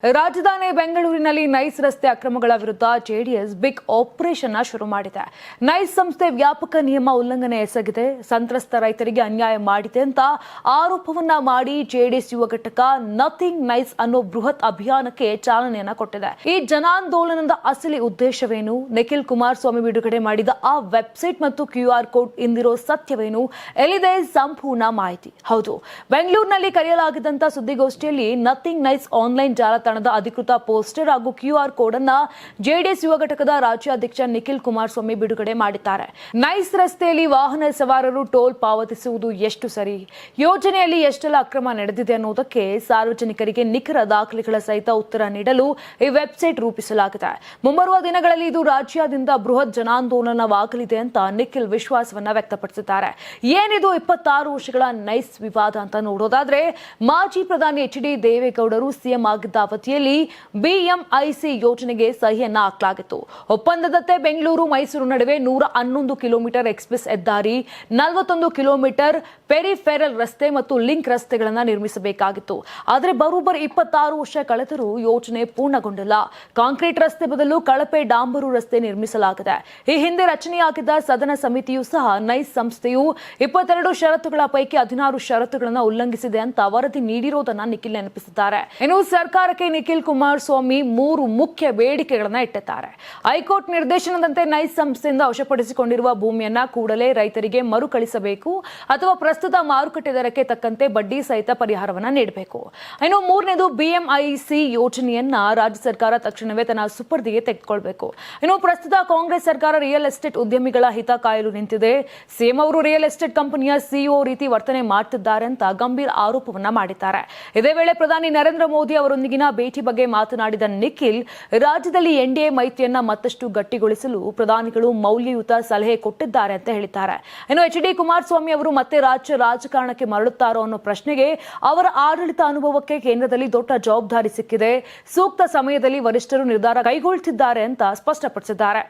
ರಾಜಧಾನಿ ಬೆಂಗಳೂರಿನಲ್ಲಿ ನೈಸ್ ರಸ್ತೆ ಅಕ್ರಮಗಳ ವಿರುದ್ಧ ಜೆಡಿಎಸ್ ಬಿಗ್ ಆಪರೇಷನ್ ಶುರು ಮಾಡಿದೆ. ನೈಸ್ ಸಂಸ್ಥೆ ವ್ಯಾಪಕ ನಿಯಮ ಉಲ್ಲಂಘನೆ ಎಸಗಿದೆ, ಸಂತ್ರಸ್ತ ರೈತರಿಗೆ ಅನ್ಯಾಯ ಮಾಡಿದೆ ಅಂತ ಆರೋಪವನ್ನ ಮಾಡಿ ಜೆಡಿಎಸ್ ಯುವ ಘಟಕ ನಥಿಂಗ್ ನೈಸ್ ಅನ್ನೋ ಬೃಹತ್ ಅಭಿಯಾನಕ್ಕೆ ಚಾಲನೆಯನ್ನ ಕೊಟ್ಟಿದೆ. ಈ ಜನಾಂದೋಲನದ ಅಸಲಿ ಉದ್ದೇಶವೇನು, ನಿಖಿಲ್ ಕುಮಾರಸ್ವಾಮಿ ಬಿಡುಗಡೆ ಮಾಡಿದ ಆ ವೆಬ್ಸೈಟ್ ಮತ್ತು QR ಕೋಡ್ ಇಂದಿರೋ ಸತ್ಯವೇನು, ಎಲ್ಲಿದೆ ಸಂಪೂರ್ಣ ಮಾಹಿತಿ. ಹೌದು, ಬೆಂಗಳೂರಿನಲ್ಲಿ ಕರೆಯಲಾಗಿದ್ದಂತ ಸುದ್ದಿಗೋಷ್ಠಿಯಲ್ಲಿ ನಥಿಂಗ್ ನೈಸ್ ಆನ್ಲೈನ್ ಜಾಲತಾಣದ ಅಧಿಕೃತ ಪೋಸ್ಟರ್ ಹಾಗೂ QR ಕೋಡ್ ಅನ್ನ ಜೆಡಿಎಸ್ ಯುವ ಘಟಕದ ರಾಜ್ಯಾಧ್ಯಕ್ಷ ನಿಖಿಲ್ ಕುಮಾರಸ್ವಾಮಿ ಬಿಡುಗಡೆ ಮಾಡಿದ್ದಾರೆ. ನೈಸ್ ರಸ್ತೆಯಲ್ಲಿ ವಾಹನ ಸವಾರರು ಟೋಲ್ ಪಾವತಿಸುವುದು ಎಷ್ಟು ಸರಿ, ಯೋಜನೆಯಲ್ಲಿ ಎಷ್ಟೆಲ್ಲ ಅಕ್ರಮ ನಡೆದಿದೆ ಅನ್ನೋದಕ್ಕೆ ಸಾರ್ವಜನಿಕರಿಗೆ ನಿಖರ ದಾಖಲೆಗಳ ಸಹಿತ ಉತ್ತರ ನೀಡಲು ಈ ವೆಬ್ಸೈಟ್ ರೂಪಿಸಲಾಗಿದೆ. ಮುಂಬರುವ ದಿನಗಳಲ್ಲಿ ಇದು ರಾಜ್ಯಾದ್ಯಂತ ಬೃಹತ್ ಜನಾಂದೋಲನವಾಗಲಿದೆ ಅಂತ ನಿಖಿಲ್ ವಿಶ್ವಾಸವನ್ನ ವ್ಯಕ್ತಪಡಿಸಿದ್ದಾರೆ. ಏನಿದು 26 ವರ್ಷಗಳ ನೈಸ್ ವಿವಾದ ಅಂತ ನೋಡೋದಾದ್ರೆ, ಮಾಜಿ ಪ್ರಧಾನಿ HD ದೇವೇಗೌಡರು ಸಿಎಂ ಆಗಿದ್ದ ಅವಧಿಯಲ್ಲಿ BMIC ಯೋಜನೆಗೆ ಸಹಿಯನ್ನ ಹಾಕಲಾಗಿತ್ತು. ಒಪ್ಪಂದದಂತೆ ಬೆಂಗಳೂರು ಮೈಸೂರು ನಡುವೆ 111 ಕಿಲೋಮೀಟರ್ ಎಕ್ಸ್ಪ್ರೆಸ್ ಹೆದ್ದಾರಿ, 41 ಕಿಲೋಮೀಟರ್ ಪೆರಿಫೆರಲ್ ರಸ್ತೆ ಮತ್ತು ಲಿಂಕ್ ರಸ್ತೆಗಳನ್ನು ನಿರ್ಮಿಸಬೇಕಾಗಿತ್ತು. ಆದರೆ ಬರೋಬ್ಬರಿ 26 ವರ್ಷ ಕಳೆದರೂ ಯೋಜನೆ ಪೂರ್ಣಗೊಂಡಿಲ್ಲ. ಕಾಂಕ್ರೀಟ್ ರಸ್ತೆ ಬದಲು ಕಳಪೆ ಡಾಂಬರು ರಸ್ತೆ ನಿರ್ಮಿಸಲಾಗಿದೆ. ಈ ಹಿಂದೆ ರಚನೆಯಾಗಿದ್ದ ಸದನ ಸಮಿತಿಯೂ ಸಹ ನೈಸ್ ಸಂಸ್ಥೆಯು 22 ಷರತ್ತುಗಳ ಪೈಕಿ 16 ಷರತ್ತುಗಳನ್ನು ಉಲ್ಲಂಘಿಸಿದೆ ಅಂತ ವರದಿ ನೀಡಿರುವುದನ್ನು ನಿಖಿಲ್ ನೆನಪಿಸಿದ್ದಾರೆ. ಇನ್ನು ಸರ್ಕಾರಕ್ಕೆ ನಿಖಿಲ್ ಕುಮಾರಸ್ವಾಮಿ 3 ಮುಖ್ಯ ಬೇಡಿಕೆಗಳನ್ನು ಇಟ್ಟಿದ್ದಾರೆ. ಹೈಕೋರ್ಟ್ ನಿರ್ದೇಶನದಂತೆ ನೈಸ್ ಸಂಸ್ಥೆಯಿಂದ ವಶಪಡಿಸಿಕೊಂಡಿರುವ ಭೂಮಿಯನ್ನ ಕೂಡಲೇ ರೈತರಿಗೆ ಮರುಕಳಿಸಬೇಕು ಅಥವಾ ಪ್ರಸ್ತುತ ಮಾರುಕಟ್ಟೆ ದರಕ್ಕೆ ತಕ್ಕಂತೆ ಬಡ್ಡಿ ಸಹಿತ ಪರಿಹಾರವನ್ನ ನೀಡಬೇಕು. ಇನ್ನು 3ನೇದು BMIC ಯೋಜನೆಯನ್ನ ರಾಜ್ಯ ಸರ್ಕಾರ ತಕ್ಷಣವೇ ತನ್ನ ಸುಪರ್ದಿಗೆ ತೆಗೆದುಕೊಳ್ಬೇಕು. ಇನ್ನು ಪ್ರಸ್ತುತ ಕಾಂಗ್ರೆಸ್ ಸರ್ಕಾರ ರಿಯಲ್ ಎಸ್ಟೇಟ್ ಉದ್ಯಮಿಗಳ ಹಿತ ಕಾಯಲು ನಿಂತಿದೆ. ಸಿಎಂ ಅವರು ರಿಯಲ್ ಎಸ್ಟೇಟ್ ಕಂಪನಿಯ CEO ರೀತಿ ವರ್ತನೆ ಮಾಡುತ್ತಿದ್ದಾರೆ ಅಂತ ಗಂಭೀರ ಆರೋಪವನ್ನ ಮಾಡಿದ್ದಾರೆ. ಇದೇ ವೇಳೆ ಪ್ರಧಾನಿ ನರೇಂದ್ರ ಮೋದಿ ಅವರೊಂದಿಗಿನ ಭೇಟಿ ಬಗ್ಗೆ ಮಾತನಾಡಿದ ನಿಖಿಲ್, ರಾಜ್ಯದಲ್ಲಿ NDA ಮೈತ್ರಿಯನ್ನ ಮತ್ತಷ್ಟು ಗಟ್ಟಿಗೊಳಿಸಲು ಪ್ರಧಾನಿಗಳು ಮೌಲ್ಯಯುತ ಸಲಹೆ ಕೊಟ್ಟಿದ್ದಾರೆ ಅಂತ ಹೇಳಿದ್ದಾರೆ. ಇನ್ನು HD ಕುಮಾರಸ್ವಾಮಿ ಅವರು ಮತ್ತೆ ರಾಜ್ಯ ರಾಜಕಾರಣಕ್ಕೆ ಮರಳುತ್ತಾರೋ ಅನ್ನೋ ಪ್ರಶ್ನೆಗೆ, ಅವರ ಆಡಳಿತ ಅನುಭವಕ್ಕೆ ಕೇಂದ್ರದಲ್ಲಿ ದೊಡ್ಡ ಜವಾಬ್ದಾರಿ ಸಿಕ್ಕಿದೆ, ಸೂಕ್ತ ಸಮಯದಲ್ಲಿ ವರಿಷ್ಠರು ನಿರ್ಧಾರ ಕೈಗೊಳ್ಳುತ್ತಿದ್ದಾರೆ ಅಂತ ಸ್ಪಷ್ಟಪಡಿಸಿದ್ದಾರೆ.